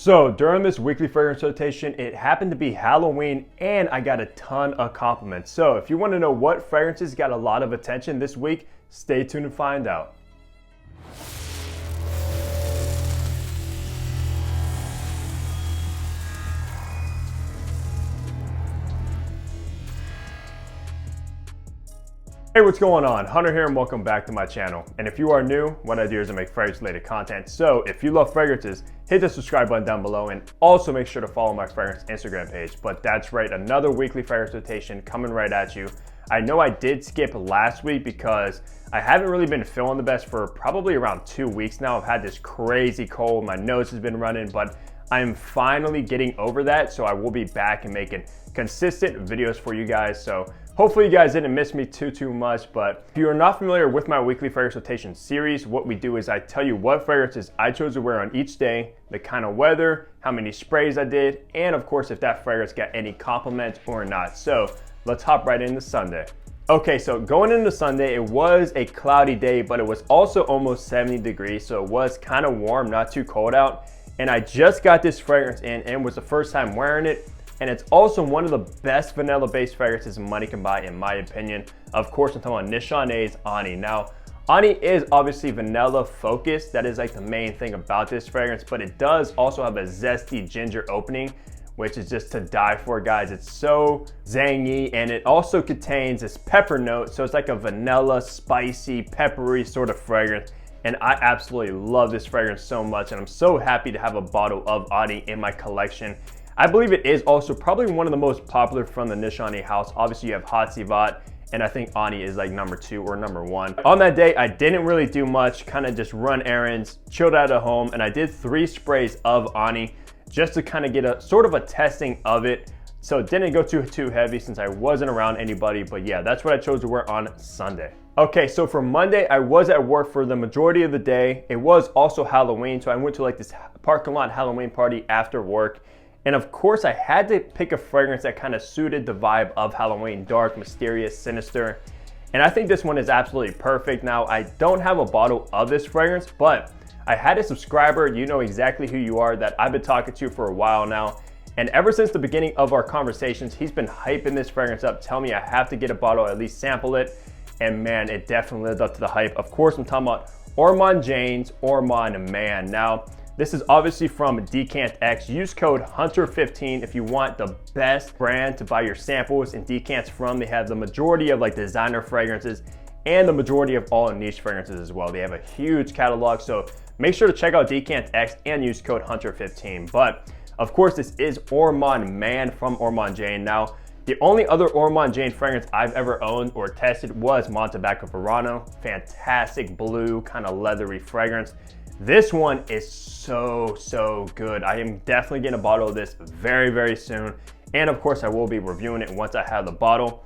So during this weekly fragrance rotation, it happened to be Halloween and I got a ton of compliments. So if you want to know what fragrances got a lot of attention this week, stay tuned to find out. Hey, what's going on? Hunter here and welcome back to my channel. And if you are new, what I do is I make fragrance related content. So if you love fragrances, hit the subscribe button down below and also make sure to follow my fragrance Instagram page. But that's right, another weekly fragrance rotation coming right at you. I know I did skip last week because I haven't really been feeling the best for probably around 2 weeks now. I've had this crazy cold, my nose has been running, but I'm finally getting over that. So I will be back and making consistent videos for you guys. So hopefully you guys didn't miss me too much, but if you are not familiar with my weekly fragrance rotation series, what we do is I tell you what fragrances I chose to wear on each day, the kind of weather, how many sprays I did, and of course if that fragrance got any compliments or not. So let's hop right into Sunday. Okay, so going into Sunday, it was a cloudy day, but it was also almost 70 degrees, so it was kind of warm, not too cold out. And I just got this fragrance in and it was the first time wearing it. And it's also one of the best vanilla-based fragrances money can buy, in my opinion. Of course, I'm talking about Nishane's Ani. Now, Ani is obviously vanilla focused. That is like the main thing about this fragrance, but it does also have a zesty ginger opening, which is just to die for, guys. It's so zangy, and it also contains this pepper note. So it's like a vanilla, spicy, peppery sort of fragrance. And I absolutely love this fragrance so much, and I'm so happy to have a bottle of Ani in my collection. I believe it is also probably one of the most popular from the Nishane house. Obviously you have hacivat, and I think Ani is like number 2 or number 1. On that day, I didn't really do much, kind of just run errands, chilled out at home, and I did 3 sprays of Ani just to kind of get a sort of a testing of it. So it didn't go too heavy since I wasn't around anybody, but yeah, that's what I chose to wear on Sunday. Okay, so for Monday, I was at work for the majority of the day. It was also Halloween, so I went to like this parking lot Halloween party after work. And of course, I had to pick a fragrance that kind of suited the vibe of Halloween, dark, mysterious, sinister. And I think this one is absolutely perfect. Now, I don't have a bottle of this fragrance, but I had a subscriber, you know exactly who you are, that I've been talking to for a while now. And ever since the beginning of our conversations, he's been hyping this fragrance up, telling me I have to get a bottle, at least sample it. And man, it definitely lived up to the hype. Of course, I'm talking about Ormond Jane's Ormond Man. Now, this is obviously from Decant X. Use code HUNTER15 if you want the best brand to buy your samples and decants from. They have the majority of like designer fragrances and the majority of all niche fragrances as well. They have a huge catalog, so make sure to check out Decant X and use code HUNTER15. But of course, this is Ormond Man from Ormond Jane. Now, the only other Ormond Jane fragrance I've ever owned or tested was Montebaco Verano. Fantastic blue, kind of leathery fragrance. This one is so good. I am definitely getting a bottle of this very soon. And of course, I will be reviewing it once I have the bottle.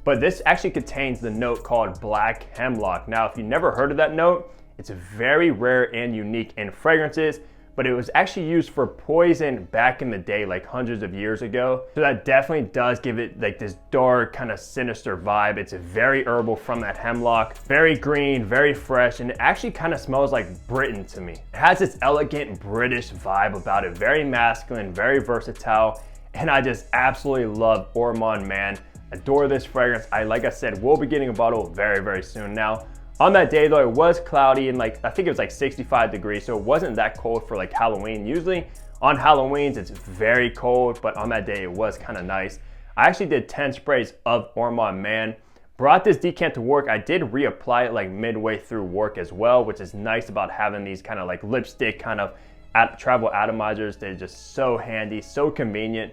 But this actually contains the note called Black Hemlock. Now, if you never heard of that note, it's very rare and unique in fragrances, but it was actually used for poison back in the day, like hundreds of years ago. So that definitely does give it like this dark, kind of sinister vibe. It's very herbal from that hemlock, very green, very fresh, and it actually kind of smells like Britain to me. It has this elegant British vibe about it, very masculine, very versatile, and I just absolutely love Ormond Man. Adore this fragrance. Like I said, will be getting a bottle very soon. Now, on that day though, it was cloudy and like, I think it was like 65 degrees, so it wasn't that cold for like Halloween. Usually on Halloweens, it's very cold, but on that day, it was kind of nice. I actually did 10 sprays of Ormond Man. Brought this decant to work. I did reapply it like midway through work as well, which is nice about having these kind of like lipstick kind of travel atomizers. They're just so handy, so convenient.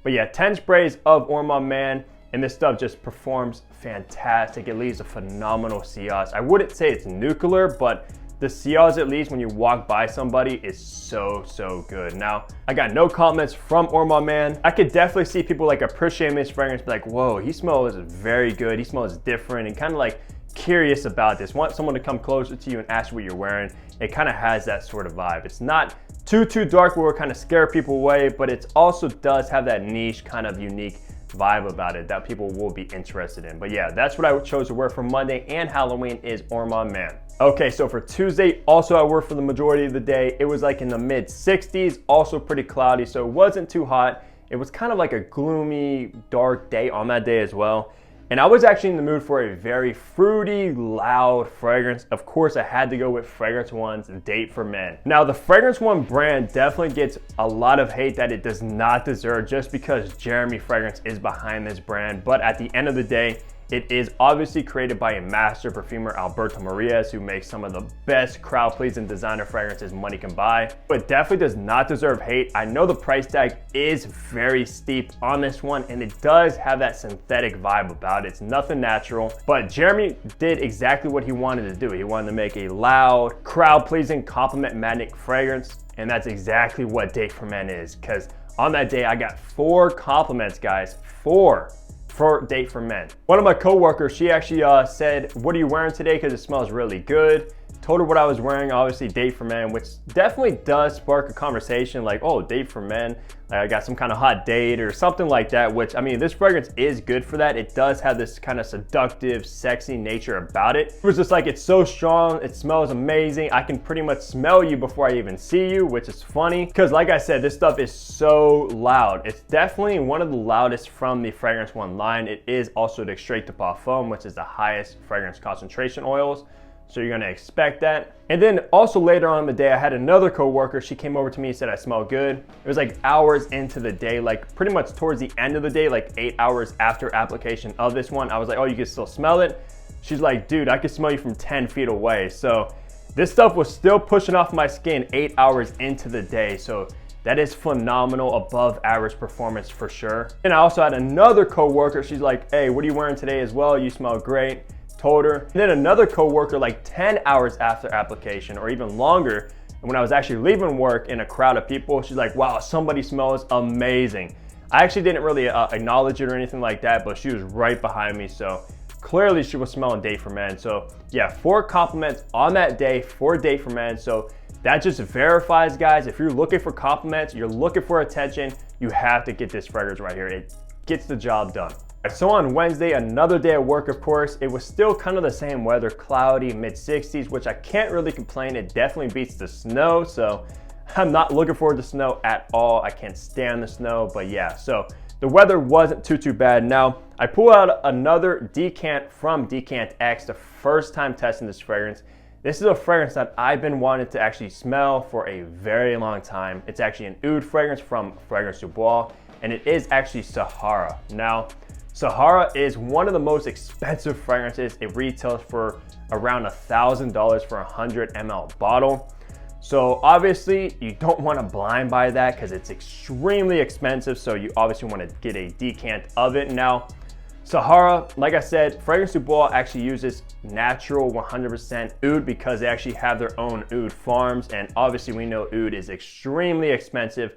But yeah, 10 sprays of Ormond Man. And this stuff just performs fantastic. It leaves a phenomenal sillage. I wouldn't say it's nuclear, but the sillage, at least when you walk by somebody, is so good. Now, I got no comments from Ormond Man. I could definitely see people like appreciating this fragrance, be like, whoa, he smells very good. He smells different and kind of like curious about this. Want someone to come closer to you and ask what you're wearing. It kind of has that sort of vibe. It's not too dark where it kind of scare people away, but it also does have that niche kind of unique vibe about it that people will be interested in. But yeah, that's what I chose to wear for Monday and Halloween is Ormond Man. Okay, so for Tuesday, also I wore for the majority of the day. It was like in the mid 60s, also pretty cloudy, so it wasn't too hot. It was kind of like a gloomy, dark day on that day as well. And I was actually in the mood for a very fruity, loud fragrance. Of course, I had to go with Fragrance One's Date for Men. Now, the Fragrance One brand definitely gets a lot of hate that it does not deserve just because Jeremy Fragrance is behind this brand. But at the end of the day, it is obviously created by a master perfumer, Alberto Marias, who makes some of the best crowd-pleasing designer fragrances money can buy. But definitely does not deserve hate. I know the price tag is very steep on this one, and it does have that synthetic vibe about it. It's nothing natural, but Jeremy did exactly what he wanted to do. He wanted to make a loud, crowd-pleasing, compliment magnetic fragrance, and that's exactly what Date for Men is, because on that day, I got 4 compliments, guys, 4. For Date for Men. One of my coworkers, she actually said, "What are you wearing today? Because it smells really good." Told her what I was wearing, obviously Date for Men, which definitely does spark a conversation like, oh, Date for Men, like I got some kind of hot date or something like that, which I mean, this fragrance is good for that. It does have this kind of seductive, sexy nature about it. It was just like, it's so strong, it smells amazing. I can pretty much smell you before I even see you, which is funny. Because like I said, this stuff is so loud. It's definitely one of the loudest from the Fragrance One line. It is also the extrait de parfum, which is the highest fragrance concentration oils. So you're gonna expect that. And then also later on in the day, I had another coworker. She came over to me and said I smell good. It was like hours into the day, like pretty much towards the end of the day, like 8 hours after application of this one. I was like, oh, you can still smell it? She's like, dude, I can smell you from 10 feet away. So this stuff was still pushing off my skin 8 hours into the day. So that is phenomenal, above average performance for sure. And I also had another coworker. She's like, hey, what are you wearing today as well? You smell great. Told her. And then another coworker, like 10 hours after application or even longer, and when I was actually leaving work in a crowd of people, she's like, wow, somebody smells amazing. I actually didn't really acknowledge it or anything like that, but she was right behind me, so clearly she was smelling Date for Men. So yeah, 4 compliments on that day for Date for Men. So that just verifies, guys, if you're looking for compliments, you're looking for attention, you have to get this fragrance right here. It gets the job done. So on Wednesday, another day at work, of course, it was still kind of the same weather, cloudy, mid 60s, which I can't really complain. It definitely beats the snow, so I'm not looking forward to snow at all. I can't stand the snow, but yeah, so the weather wasn't too bad. Now, I pull out another decant from Decant X, the first time testing this fragrance. This is a fragrance that I've been wanting to actually smell for a very long time. It's actually an oud fragrance from Fragrance du Bois, and it is actually Sahara. Now, Sahara is one of the most expensive fragrances. It retails for around $1,000 for a 100 ml bottle. So obviously you don't want to blind buy that because it's extremely expensive. So you obviously want to get a decant of it. Now, Sahara, like I said, Fragrance du Bois actually uses natural 100% oud because they actually have their own oud farms. And obviously we know oud is extremely expensive,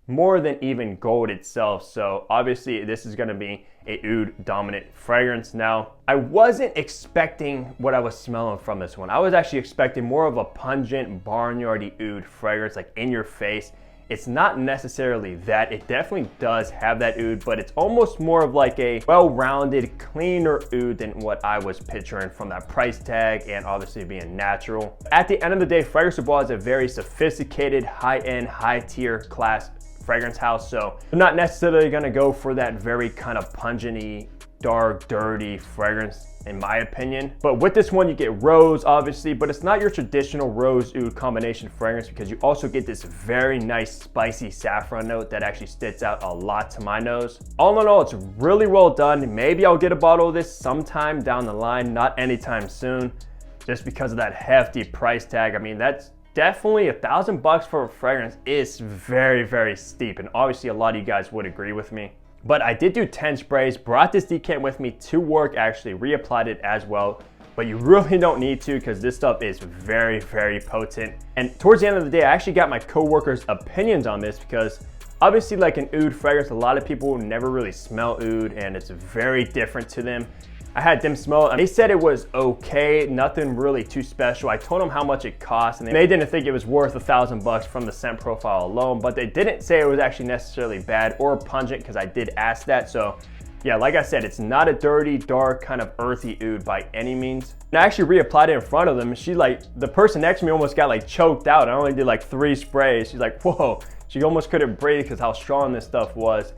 more than even gold itself. So obviously this is gonna be a oud dominant fragrance. Now, I wasn't expecting what I was smelling from this one. I was actually expecting more of a pungent barnyardy oud fragrance, like in your face. It's not necessarily that. It definitely does have that oud, but it's almost more of like a well-rounded, cleaner oud than what I was picturing from that price tag and obviously being natural. At the end of the day, Fragrance du Bois is a very sophisticated, high-end, high-tier class fragrance house, so I'm not necessarily gonna go for that very kind of pungenty, dark, dirty fragrance in my opinion. But with this one, you get rose obviously, but it's not your traditional rose oud combination fragrance because you also get this very nice spicy saffron note that actually sticks out a lot to my nose. All in all, it's really well done. Maybe I'll get a bottle of this sometime down the line, not anytime soon, just because of that hefty price tag. I mean, that's definitely $1,000 for a fragrance is very steep, and obviously a lot of you guys would agree with me. But I did do 10 sprays, brought this decant with me to work, actually reapplied it as well, but you really don't need to because this stuff is very potent. And towards the end of the day, I actually got my coworkers' opinions on this because obviously like an oud fragrance, a lot of people never really smell oud and it's very different to them. I had them smell it and they said it was okay, nothing really too special. I told them how much it cost and they didn't think it was worth $1,000 from the scent profile alone, but they didn't say it was actually necessarily bad or pungent because I did ask that. So Yeah, like I said, it's not a dirty, dark, kind of earthy oud by any means. And I actually reapplied it in front of them, and the person next to me almost got like choked out. I only did like 3 sprays. She's like, whoa, she almost couldn't breathe because how strong this stuff was.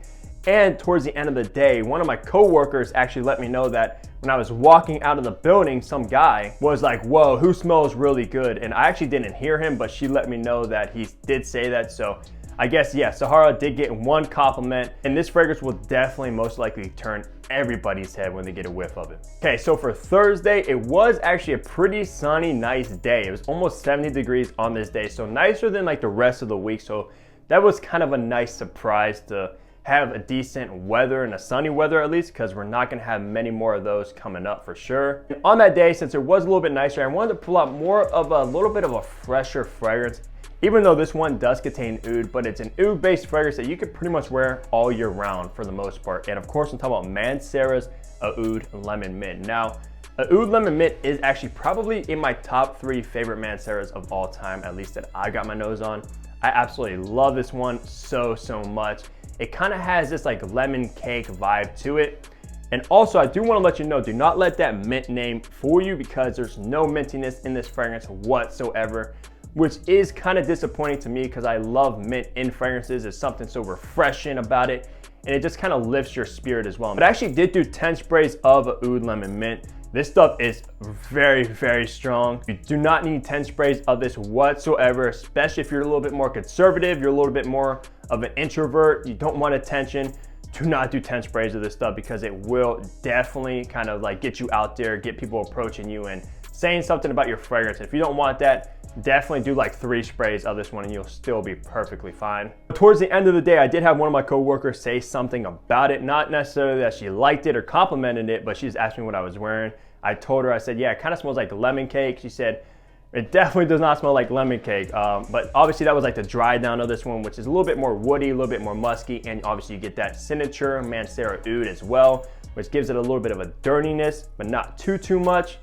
And towards the end of the day, one of my coworkers actually let me know that when I was walking out of the building, some guy was like, whoa, who smells really good? And I actually didn't hear him, but she let me know that he did say that. So I guess, yeah, Zahara did get 1 compliment, and this fragrance will definitely most likely turn everybody's head when they get a whiff of it. Okay, so for Thursday, it was actually a pretty sunny, nice day. It was almost 70 degrees on this day, so nicer than like the rest of the week. So that was kind of a nice surprise to have a decent weather and a sunny weather at least, because we're not gonna have many more of those coming up for sure. And on that day, since it was a little bit nicer, I wanted to pull out more of a little bit of a fresher fragrance. Even though this one does contain oud, but it's an oud-based fragrance that you could pretty much wear all year round for the most part. And of course, I'm talking about Mancera's Oud Lemon Mint. Now, Oud Lemon Mint is actually probably in my top 3 favorite Mancera's of all time, at least that I got my nose on. I absolutely love this one so much. It kind of has this like lemon cake vibe to it. And also, I do want to let you know, do not let that mint name fool you, because there's no mintiness in this fragrance whatsoever, which is kind of disappointing to me because I love mint in fragrances. There's something so refreshing about it, and it just kind of lifts your spirit as well. But I actually did do 10 sprays of Oud Lemon Mint. This stuff is very strong. You do not need 10 sprays of this whatsoever, especially if you're a little bit more conservative, you're a little bit more of an introvert, you don't want attention. Do not do 10 sprays of this stuff, because it will definitely kind of like get you out there, get people approaching you and saying something about your fragrance. If you don't want that, definitely do like 3 sprays of this one and you'll still be perfectly fine. Towards the end of the day, I did have one of my coworkers say something about it. Not necessarily that she liked it or complimented it, but she just asked me what I was wearing. I told her, I said, yeah, it kind of smells like lemon cake. She said, it definitely does not smell like lemon cake. But obviously that was like the dry down of this one, which is a little bit more woody, a little bit more musky. And obviously you get that signature Mancera oud as well, which gives it a little bit of a dirtiness, but not too much.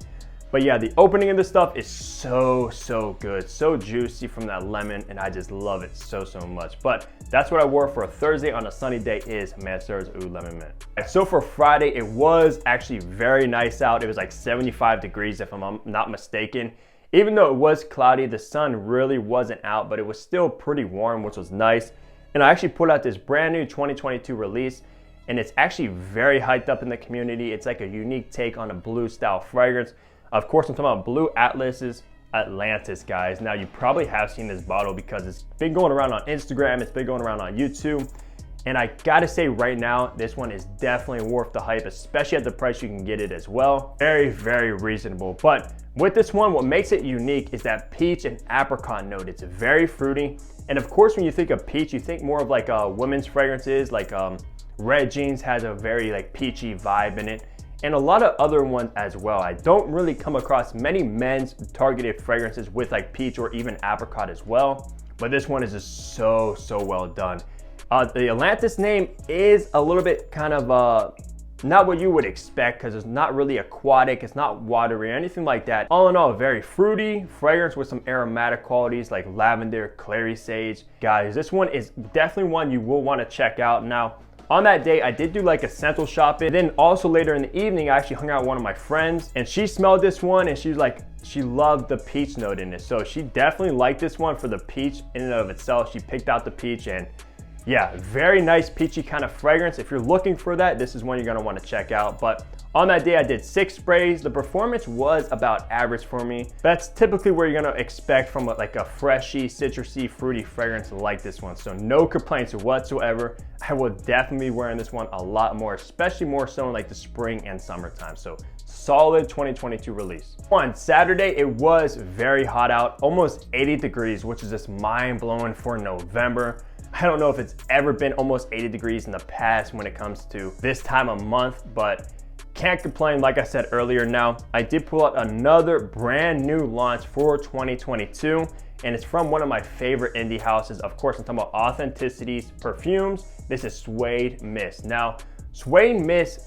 But yeah, the opening of this stuff is so good, so juicy from that lemon, and I just love it so much. But that's what I wore for a Thursday on a sunny day, is Mancera's Oud Lemon Mint. Right, so for Friday, it was actually very nice out. It was like 75 degrees if I'm not mistaken. Even though it was cloudy, the sun really wasn't out, but it was still pretty warm, which was nice. And I actually put out this brand new 2022 release, and it's actually very hyped up in the community. It's like a unique take on a blue style fragrance. Of course, I'm talking about Blue Atlas's Atlantis, guys. Now, you probably have seen this bottle because it's been going around on Instagram, it's been going around on YouTube. And I gotta say right now, this one is definitely worth the hype, especially at the price you can get it as well. Very reasonable. But with this one, what makes it unique is that peach and apricot note. It's very fruity. And of course, when you think of peach, you think more of like women's fragrances, like Red Jeans has a very like peachy vibe in it. And a lot of other ones as well. I don't really come across many men's targeted fragrances with like peach or even apricot as well. But this one is just so well done. The Atlantis name is a little bit kind of not what you would expect, because it's not really aquatic, it's not watery or anything like that. All in all, a very fruity fragrance with some aromatic qualities like lavender, clary sage. Guys, this one is definitely one you will want to check out. Now, on that day, I did do like essential shopping. Then also later in the evening, I actually hung out with one of my friends, and she smelled this one and she was like, she loved the peach note in it. So she definitely liked this one for the peach in and of itself. She picked out the peach, and yeah, very nice peachy kind of fragrance. If you're looking for that, this is one you're gonna wanna check out. But on that day, I did 6 sprays. The performance was about average for me. That's typically where you're gonna expect from like a freshy, citrusy, fruity fragrance like this one. So no complaints whatsoever. I will definitely be wearing this one a lot more, especially more so in like the spring and summertime. So solid 2022 release. On Saturday, it was very hot out, almost 80 degrees, which is just mind blowing for November. I don't know if it's ever been almost 80 degrees in the past when it comes to this time of month, but can't complain. Like I said earlier, now I did pull out another brand new launch for 2022, and it's from one of my favorite indie houses. Of course, I'm talking about Authenticity's Perfumes. This is Suede Mist. Now, Suede Mist,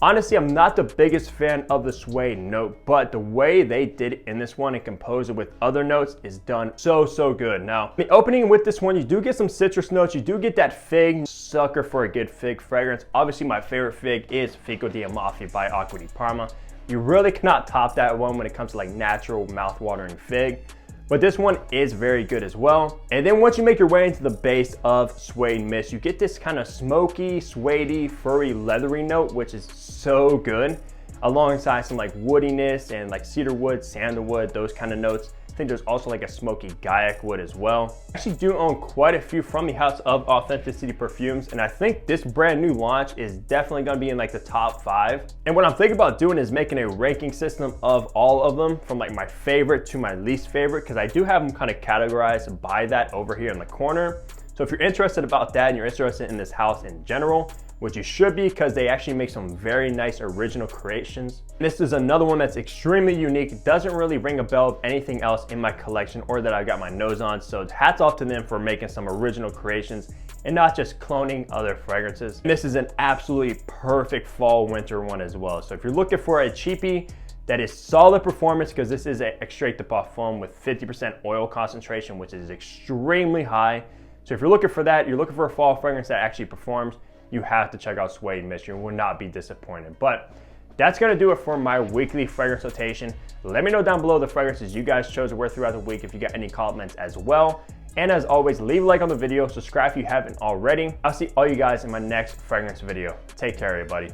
Honestly, I'm not the biggest fan of the suede note, but the way they did it in this one and compose it with other notes is done so good. Now, the opening with this one, you do get some citrus notes, you do get that fig. Sucker for a good fig fragrance. Obviously, my favorite fig is Fico di Amalfi by Acqua di Parma. You really cannot top that one when it comes to like natural mouth-watering fig. But this one is very good as well. And then once you make your way into the base of Suede Mist, you get this kind of smoky, suede-y, furry, leathery note, which is so good, alongside some like woodiness and like cedar wood, sandalwood, those kind of notes. I think there's also like a smoky Gaiac wood as well. I actually do own quite a few from the house of Authenticity Perfumes, and I think this brand new launch is definitely gonna be in like the top 5. And what I'm thinking about doing is making a ranking system of all of them from like my favorite to my least favorite, because I do have them kind of categorized by that over here in the corner. So if you're interested about that and you're interested in this house in general, which you should be, because they actually make some very nice original creations. This is another one that's extremely unique. It doesn't really ring a bell of anything else in my collection or that I got my nose on. So hats off to them for making some original creations and not just cloning other fragrances. And this is an absolutely perfect fall winter one as well. So if you're looking for a cheapie that is solid performance, because this is an extrait de parfum with 50% oil concentration, which is extremely high. So if you're looking for that, you're looking for a fall fragrance that actually performs, you have to check out Suede Mist. You will not be disappointed. But that's gonna do it for my weekly fragrance rotation. Let me know down below the fragrances you guys chose to wear throughout the week if you got any comments as well. And as always, leave a like on the video, subscribe if you haven't already. I'll see all you guys in my next fragrance video. Take care, everybody.